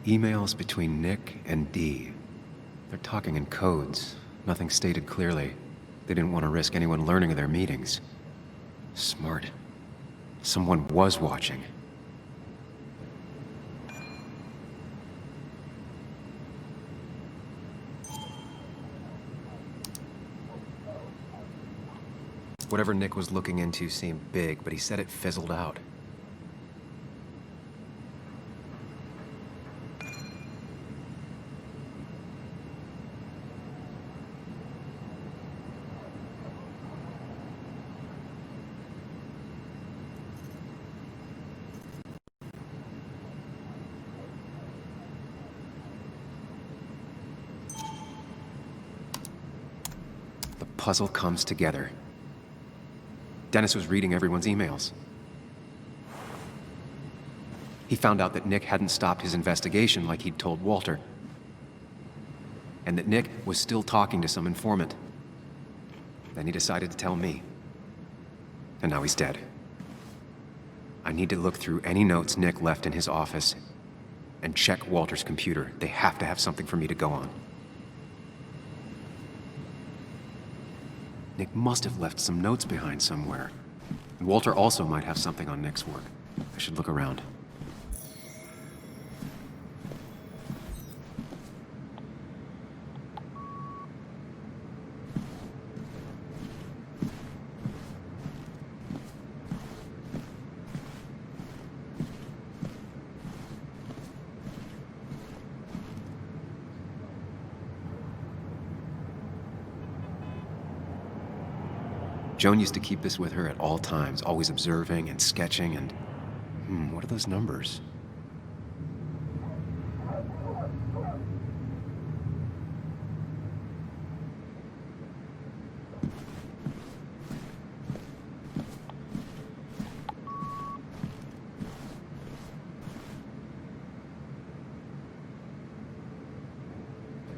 Emails between Nick and Dee. They're talking in codes. Nothing stated clearly. They didn't want to risk anyone learning of their meetings. Smart. Someone was watching. Whatever Nick was looking into seemed big, but he said it fizzled out. The puzzle comes together. Dennis was reading everyone's emails. He found out that Nick hadn't stopped his investigation like he'd told Walter. And that Nick was still talking to some informant. Then he decided to tell me. And now he's dead. I need to look through any notes Nick left in his office and check Walter's computer. They have to have something for me to go on. Nick must have left some notes behind somewhere. And Walter also might have something on Nick's work. I should look around. Joan used to keep this with her at all times, always observing and sketching and... what are those numbers?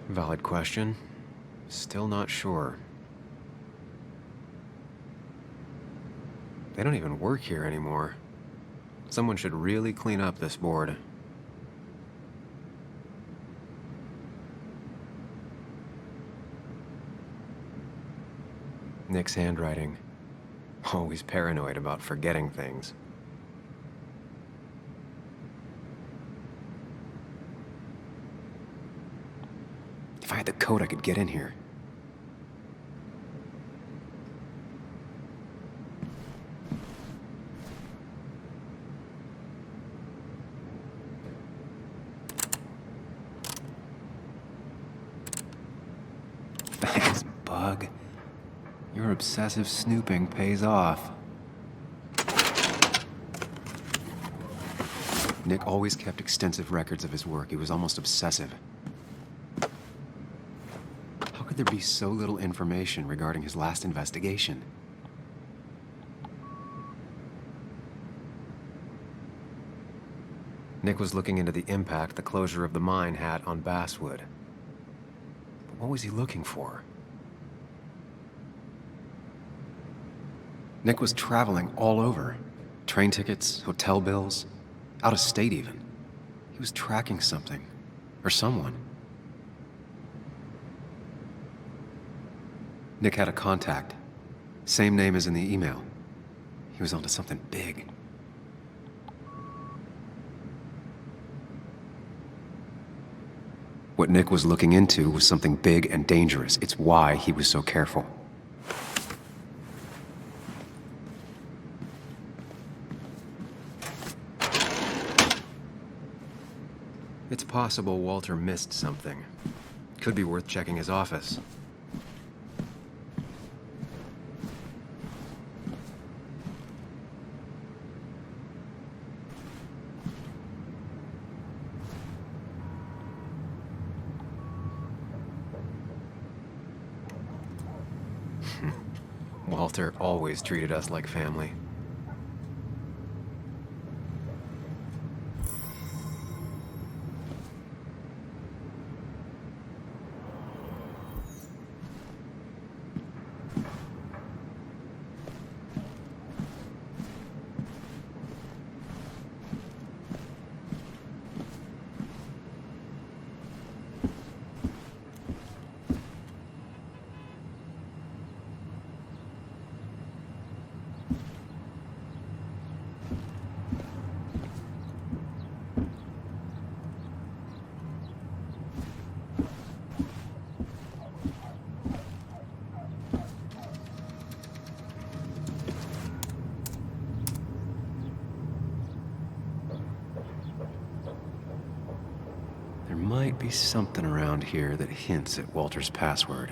Valid question. Still not sure. They don't even work here anymore. Someone should really clean up this board. Nick's handwriting. Always paranoid about forgetting things. If I had the code, I could get in here. Thanks, Bug. Your obsessive snooping pays off. Nick always kept extensive records of his work. He was almost obsessive. How could there be so little information regarding his last investigation? Nick was looking into the impact the closure of the mine had on Basswood. But what was he looking for? Nick was traveling all over. Train tickets, hotel bills, out of state even. He was tracking something, or someone. Nick had a contact. Same name as in the email. He was onto something big. What Nick was looking into was something big and dangerous. It's why he was so careful. It's possible Walter missed something. Could be worth checking his office. Walter always treated us like family. be something around here that hints at Walter's password.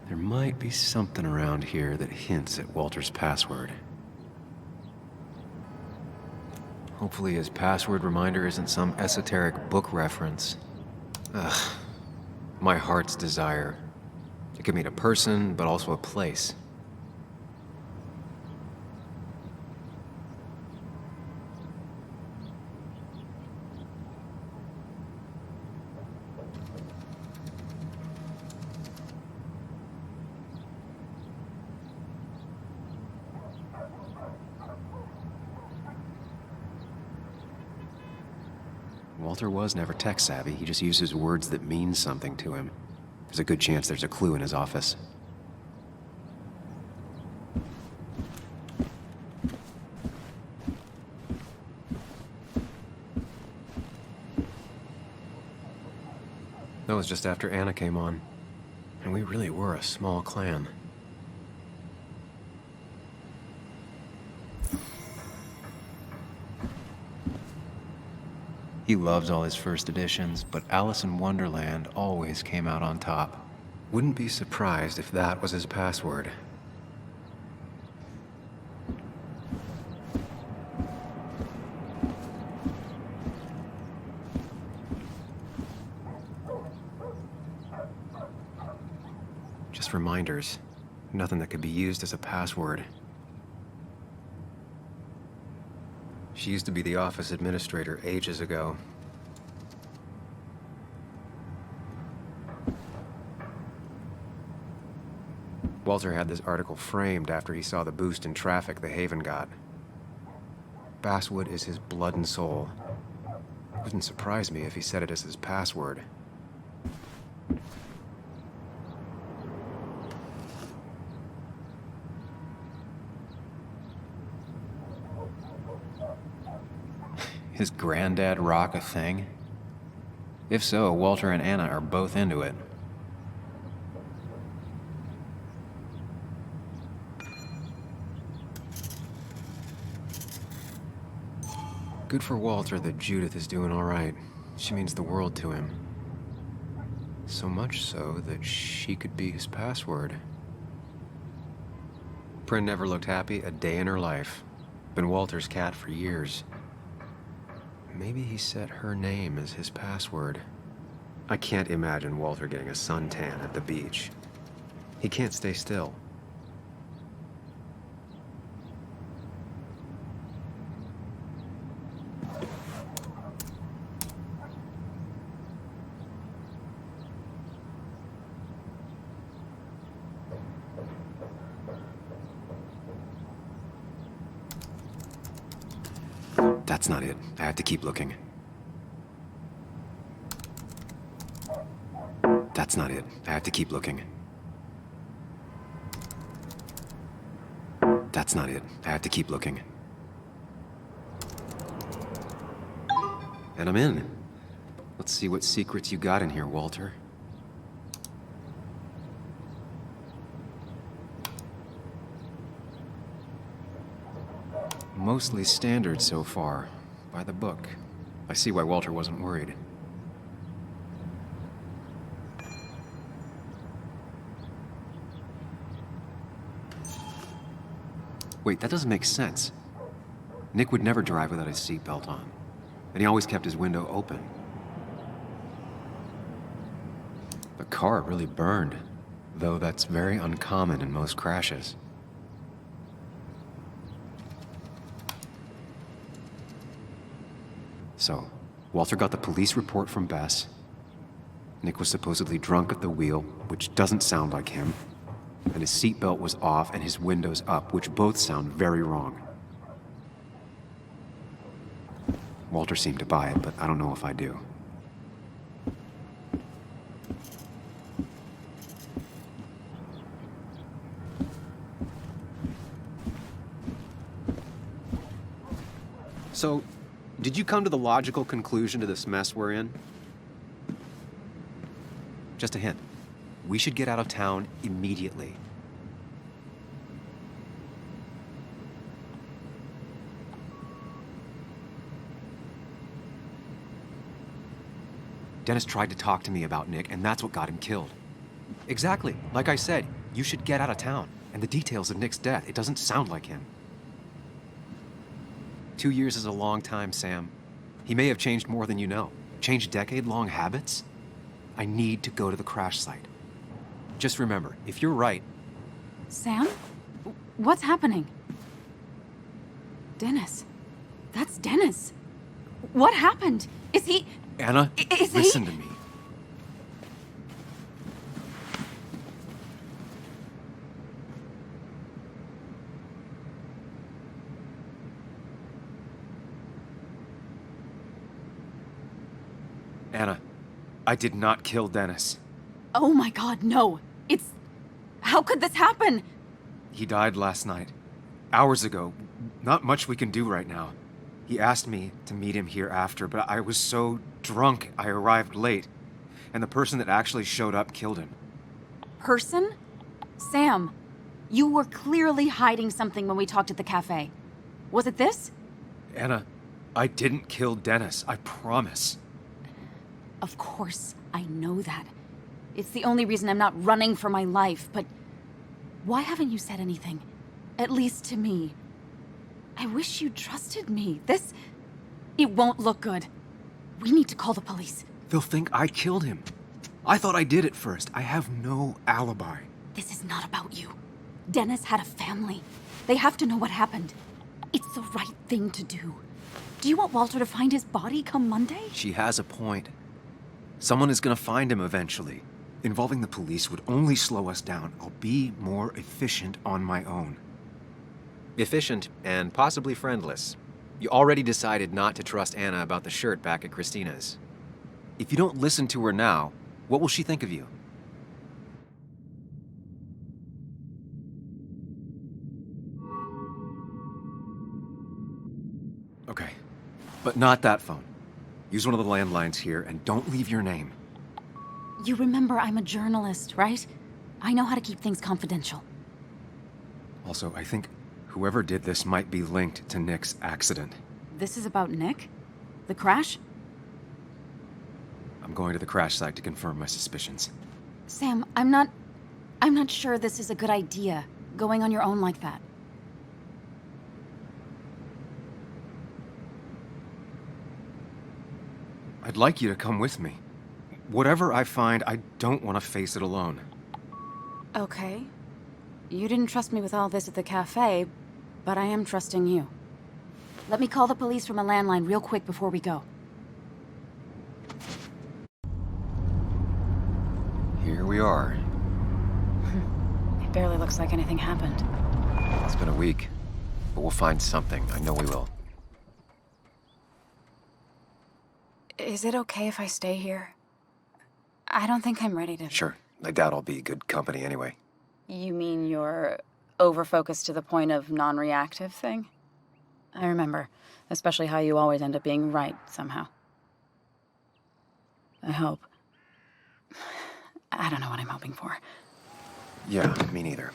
There might be something around here that hints at Walter's password. Hopefully his password reminder isn't some esoteric book reference. Ugh. My heart's desire. It could mean a person, but also a place. Walter was never tech-savvy. He just uses words that mean something to him. There's a good chance there's a clue in his office. That was just after Anna came on. And we really were a small clan. He loves all his first editions, but Alice in Wonderland always came out on top. Wouldn't be surprised if that was his password. Just reminders. Nothing that could be used as a password. She used to be the office administrator ages ago. Walter had this article framed after he saw the boost in traffic the Haven got. Basswood is his blood and soul. It wouldn't surprise me if he said it as his password. His granddad rock a thing? If so, Walter and Anna are both into it. Good for Walter that Judith is doing all right. She means the world to him. So much so that she could be his password. Prin never looked happy a day in her life. Been Walter's cat for years. Maybe he set her name as his password. I can't imagine Walter getting a suntan at the beach. He can't stay still. That's not it. I have to keep looking. That's not it. I have to keep looking. That's not it. I have to keep looking. And I'm in. Let's see what secrets you got in here, Walter. Mostly standard so far, by the book. I see why Walter wasn't worried. Wait, that doesn't make sense. Nick would never drive without his seatbelt on, and he always kept his window open. The car really burned, though that's very uncommon in most crashes. So, Walter got the police report from Bess. Nick was supposedly drunk at the wheel, which doesn't sound like him. And his seatbelt was off and his windows up, which both sound very wrong. Walter seemed to buy it, but I don't know if I do. So, did you come to the logical conclusion to this mess we're in? Just a hint. We should get out of town immediately. Dennis tried to talk to me about Nick, and that's what got him killed. Exactly. Like I said, you should get out of town. And the details of Nick's death, it doesn't sound like him. 2 years is a long time, Sam. He may have changed more than you know. Changed decade-long habits? I need to go to the crash site. Just remember, if you're right... Sam? What's happening? Dennis. That's Dennis. What happened? Is he... Anna, listen to me. Anna, I did not kill Dennis. Oh my God, no. It's... How could this happen? He died last night. Hours ago. Not much we can do right now. He asked me to meet him here after, but I was so drunk I arrived late. And the person that actually showed up killed him. Person? Sam, you were clearly hiding something when we talked at the cafe. Was it this? Anna, I didn't kill Dennis, I promise. Of course, I know that. It's the only reason I'm not running for my life, but why haven't you said anything? At least to me. I wish you trusted me. It won't look good. We need to call the police. They'll think I killed him. I thought I did at first. I have no alibi. This is not about you. Dennis had a family. They have to know what happened. It's the right thing to do. Do you want Walter to find his body come Monday? She has a point. Someone is gonna find him eventually. Involving the police would only slow us down. I'll be more efficient on my own. Efficient and possibly friendless. You already decided not to trust Anna about the shirt back at Christina's. If you don't listen to her now, what will she think of you? Okay, but not that phone. Use one of the landlines here and don't leave your name. You remember I'm a journalist, right? I know how to keep things confidential. Also, I think whoever did this might be linked to Nick's accident. This is about Nick? The crash? I'm going to the crash site to confirm my suspicions. Sam, I'm not sure this is a good idea, going on your own like that. I'd like you to come with me. Whatever I find, I don't want to face it alone. Okay. You didn't trust me with all this at the cafe, but I am trusting you. Let me call the police from a landline real quick before we go. Here we are. It barely looks like anything happened. It's been a week, but we'll find something. I know we will. Is it okay if I stay here? I don't think I'm ready to... Sure. I doubt I'll be good company anyway. You mean you're over-focused to the point of non-reactive thing? I remember, especially how you always end up being right somehow. I hope. I don't know what I'm hoping for. Yeah, me neither.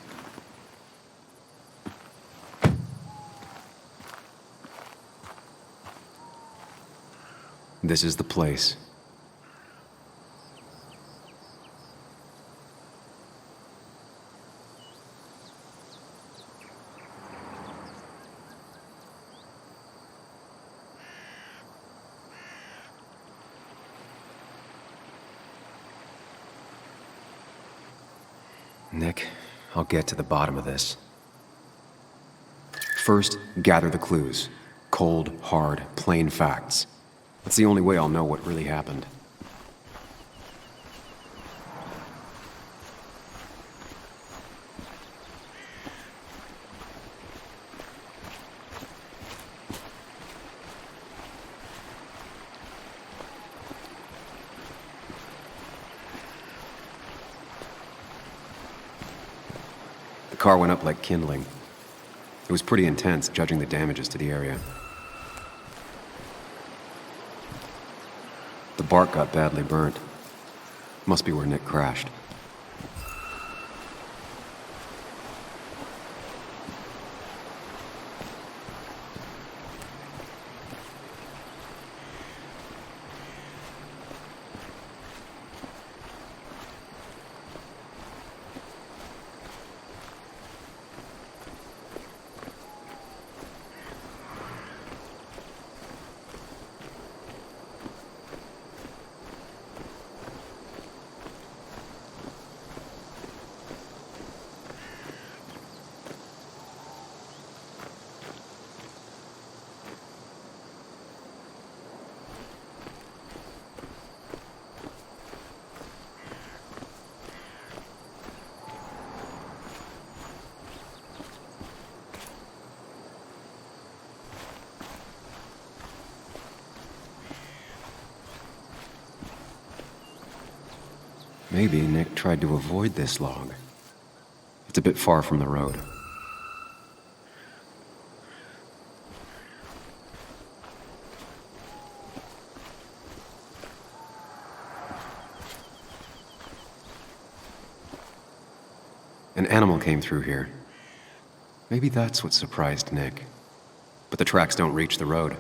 This is the place. Nick, I'll get to the bottom of this. First, gather the clues. Cold, hard, plain facts. That's the only way I'll know what really happened. The car went up like kindling. It was pretty intense, judging the damages to the area. The bark got badly burnt. Must be where Nick crashed. Maybe Nick tried to avoid this log. It's a bit far from the road. An animal came through here. Maybe that's what surprised Nick. But the tracks don't reach the road.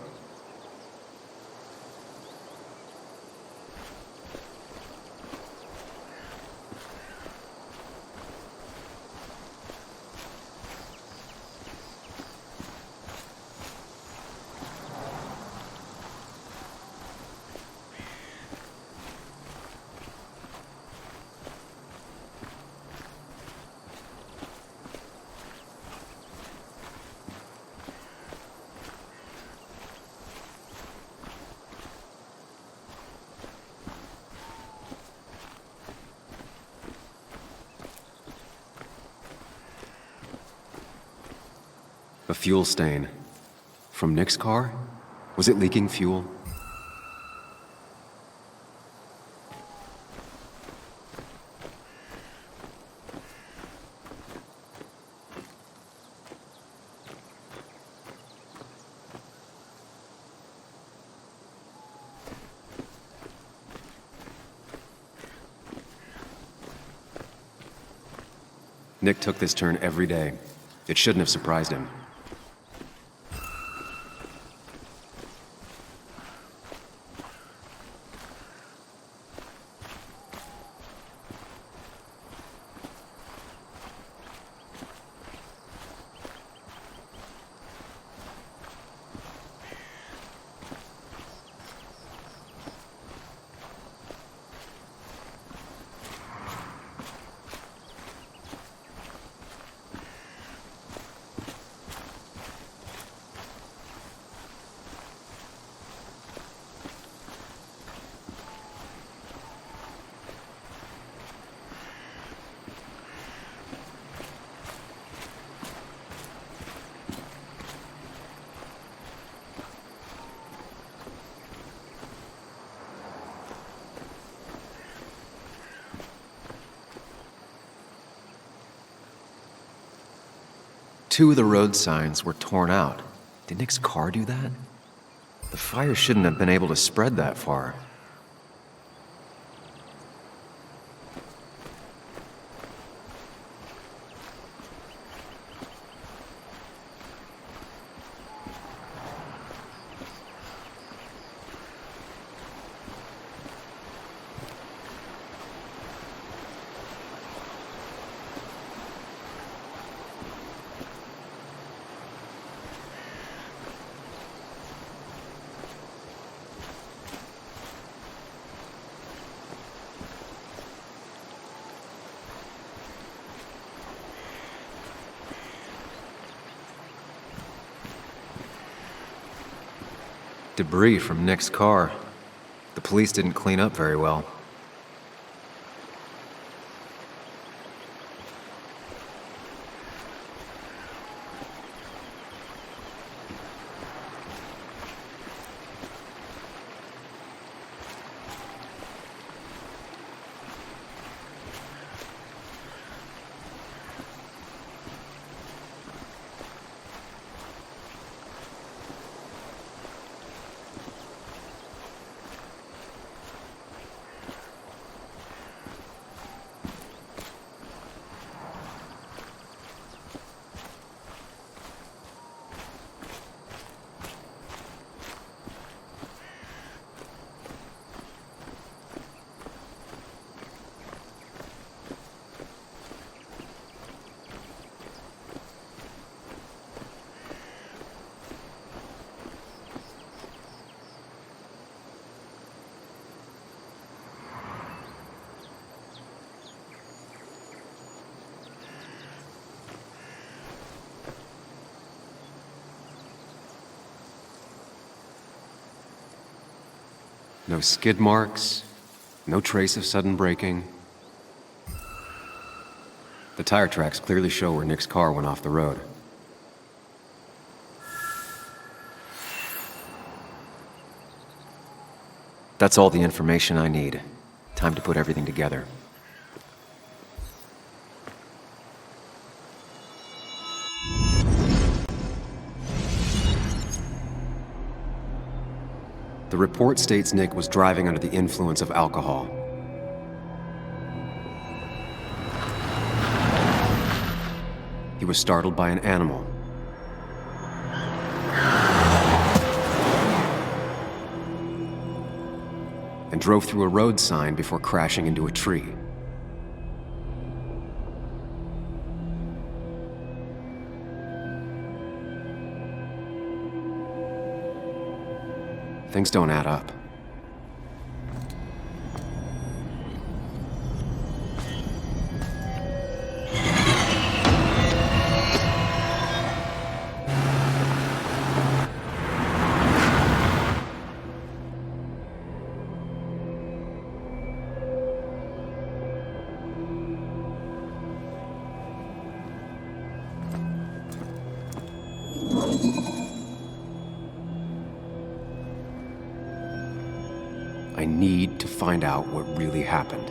A fuel stain. From Nick's car? Was it leaking fuel? Nick took this turn every day. It shouldn't have surprised him. Two of the road signs were torn out. Did Nick's car do that? The fire shouldn't have been able to spread that far. Debris from Nick's car. The police didn't clean up very well. No skid marks, no trace of sudden braking. The tire tracks clearly show where Nick's car went off the road. That's all the information I need. Time to put everything together. The report states Nick was driving under the influence of alcohol. He was startled by an animal. And drove through a road sign before crashing into a tree. Things don't add up. I need to find out what really happened.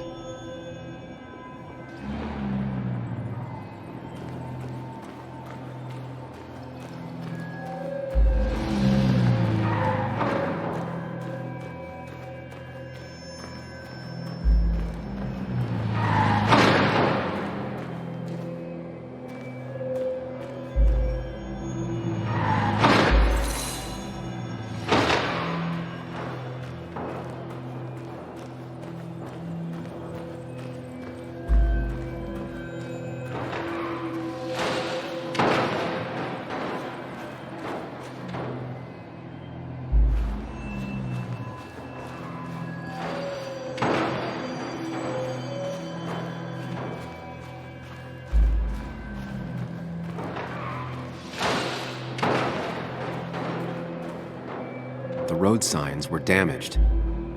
The road signs were damaged,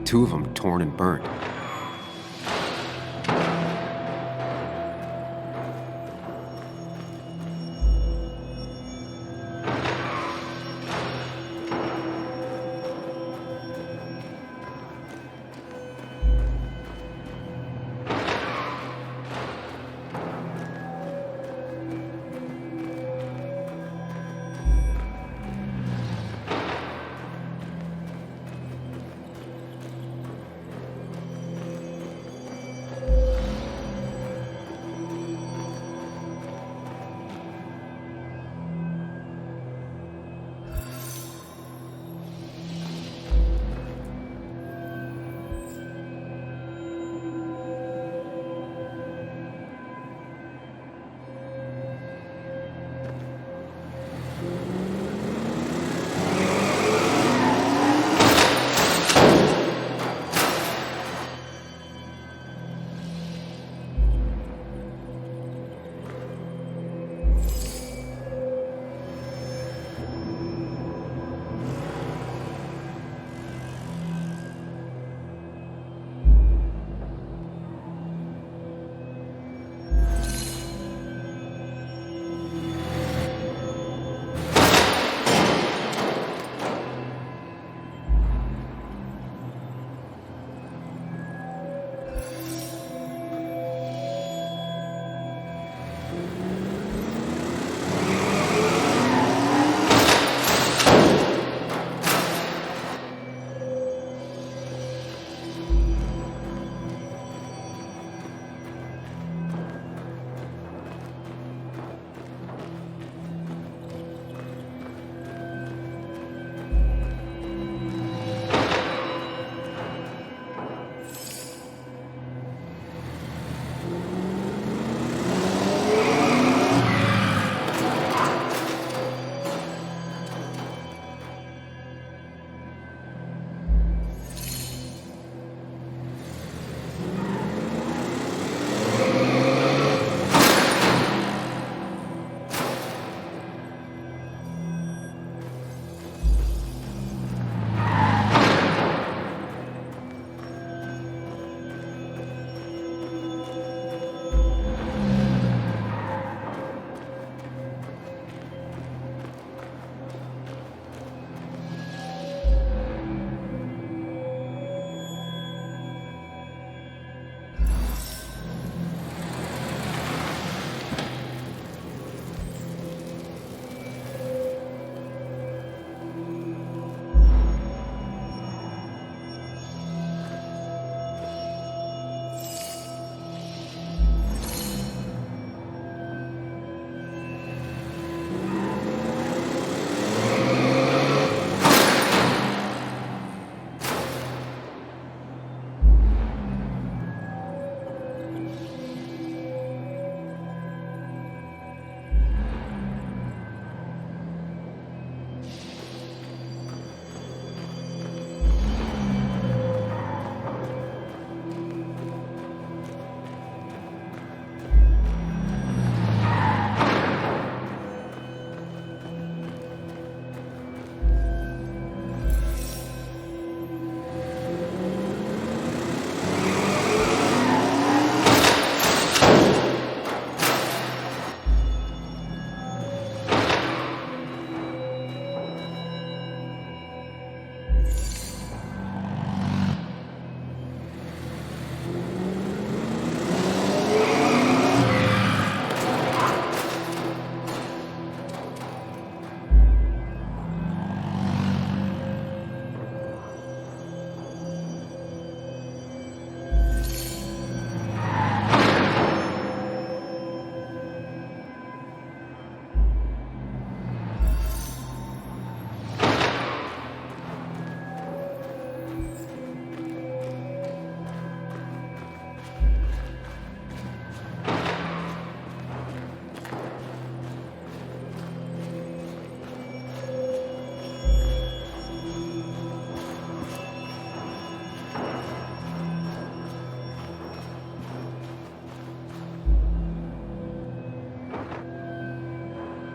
2 of them torn and burnt.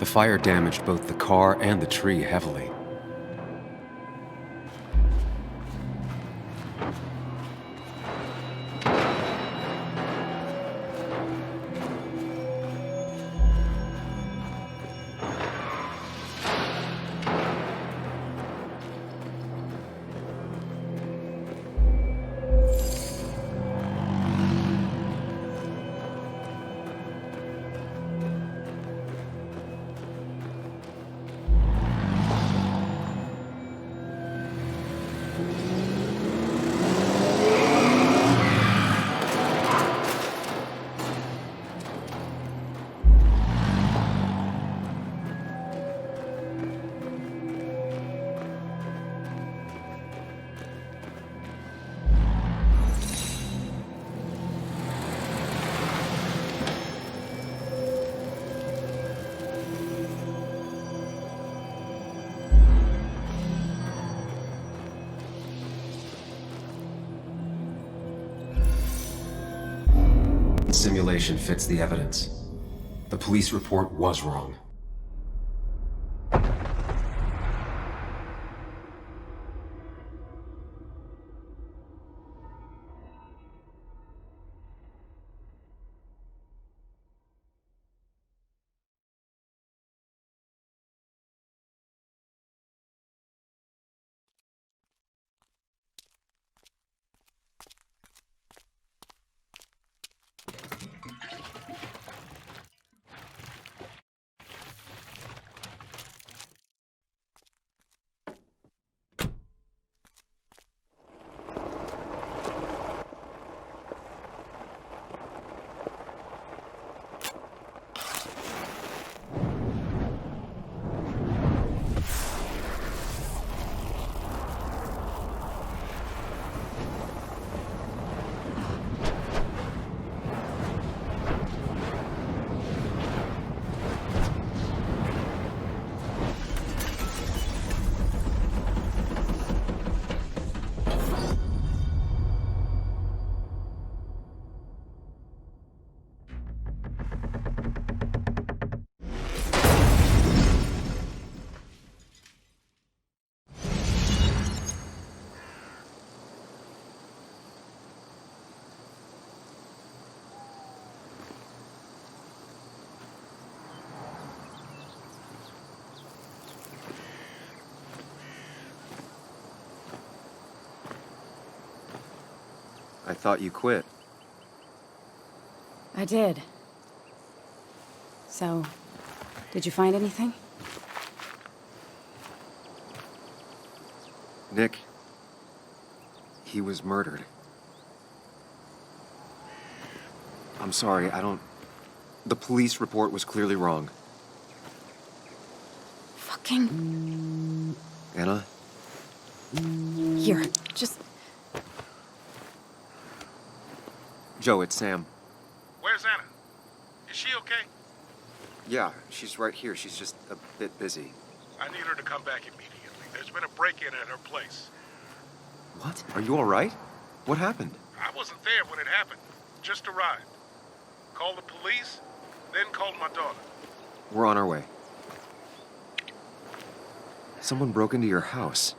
The fire damaged both the car and the tree heavily. The simulation fits the evidence. The police report was wrong. I thought you quit. I did. So, did you find anything? Nick, he was murdered. I'm sorry, the police report was clearly wrong. Fucking... Anna? Here, just... Joe, it's Sam. Where's Anna? Is she okay? Yeah, she's right here. She's just a bit busy. I need her to come back immediately. There's been a break-in at her place. What? Are you all right? What happened? I wasn't there when it happened. Just arrived. Called the police, then called my daughter. We're on our way. Someone broke into your house.